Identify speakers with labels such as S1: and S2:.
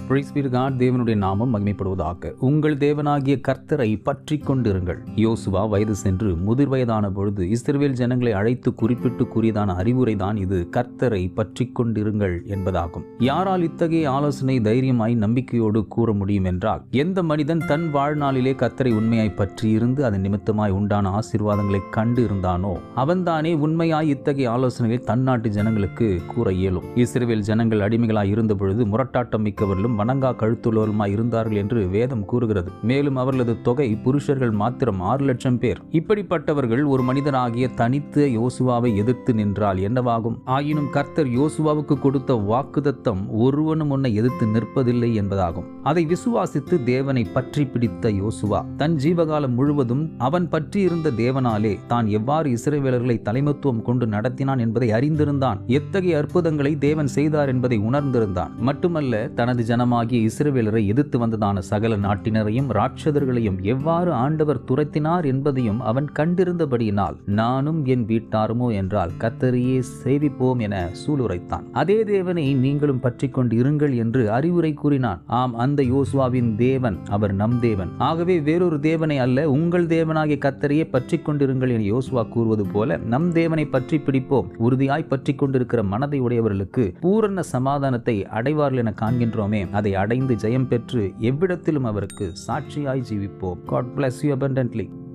S1: Price B to God. தேவனுடைய நாமம் மகிமைப்படுவதாக. உங்கள் தேவனாகிய கர்த்தரை பற்றி கொண்டிருங்கள். யோசுவா வயது சென்று முதிர் வயதான பொழுது இஸ்ரவேல் ஜனங்களை அழைத்து குறிப்பிட்டு கூறியதான அறிவுரைதான் இது. கர்த்தரை பற்றி கொண்டிருங்கள் என்பதாகும். யாரால் இத்தகைய ஆலோசனை தைரியமாய் நம்பிக்கையோடு கூற முடியும் என்றால், எந்த மனிதன் தன் வாழ்நாளிலே கர்த்தரை உண்மையாய் பற்றி இருந்து அதன் நிமித்தமாய் உண்டான ஆசீர்வாதங்களை கண்டு இருந்தானோ அவன்தானே உண்மையாய் இத்தகைய ஆலோசனைகளை தன் நாட்டு ஜனங்களுக்கு கூற இயலும். இஸ்ரவேல் ஜனங்கள் அடிமைகளாய் இருந்த பொழுது முரட்டாட்டம் மிக்கவர்களும் வணங்கா கழுத்துள்ளவருமாய் இருந்தார்கள் என்று வேதம் கூறுகிறது. மேலும் அவர்களது தொகை புருஷர்கள் மாத்திரம் 6 லட்சம் பேர். இப்படிப்பட்டவர்கள் ஒரு மனிதனாகிய தனித்த யோசுவாவை எதிர்த்து நின்றால் என்னவாகும்? ஆயினும் கர்த்தர் யோசுவாவுக்கு கொடுத்த வாக்குத்தத்தம் ஒருவனும் உன்னை எதிர்த்து நிற்பதில்லை என்பதாகும். அதை விசுவாசித்து தேவனை பற்றி பிடித்த யோசுவா தன் ஜீவகாலம் முழுவதும் அவன் பற்றி இருந்த தேவனாலே தான் எவ்வாறு இஸ்ரவேலர்களை தலைமைத்துவம் கொண்டு நடத்தினான் என்பதை அறிந்திருந்தான். எத்தகைய அற்புதங்களை தேவன் செய்தார் என்பதை உணர்ந்திருந்தான். மட்டுமல்ல, தனது ஜனமாகிய இஸ்ரவேலரை எதிர்த்து வந்ததான சகல நாட்டினரையும் ராட்சதர்களையும் எவ்வாறு ஆண்டவர் துரத்தினார் என்பதையும் அவன் கண்டிருந்தபடியினால், நானும் என் வீட்டாருமோ என்றால் கர்த்தரையே சேவிப்போம் என சூளுரைத்தான். அதே தேவனை நீங்களும் பற்றி கொண்டு இருங்கள் என்று அறிவுரை கூறினான். ஆம், அந்த யோசுவாவின் தேவன் அவர் நம் தேவன். ஆகவே வேறொரு தேவனை அல்ல, உங்கள் தேவனாகிய கர்த்தரையே பற்றி கொண்டிருங்கள் என யோசுவா கூறுவது போல நம் தேவனை பற்றி பிடிப்போம். உறுதியாய் பற்றி கொண்டிருக்கிற மனதை உடையவர்களுக்கு பூரண சமாதானத்தை அடைவார்கள் என காண்கின்றோமே, அதை அடைந்து ஜெயம் பெற்று எவ்விடத்திலும் அவருக்கு சாட்சியாய் ஜீவிப்போம். God bless you abundantly.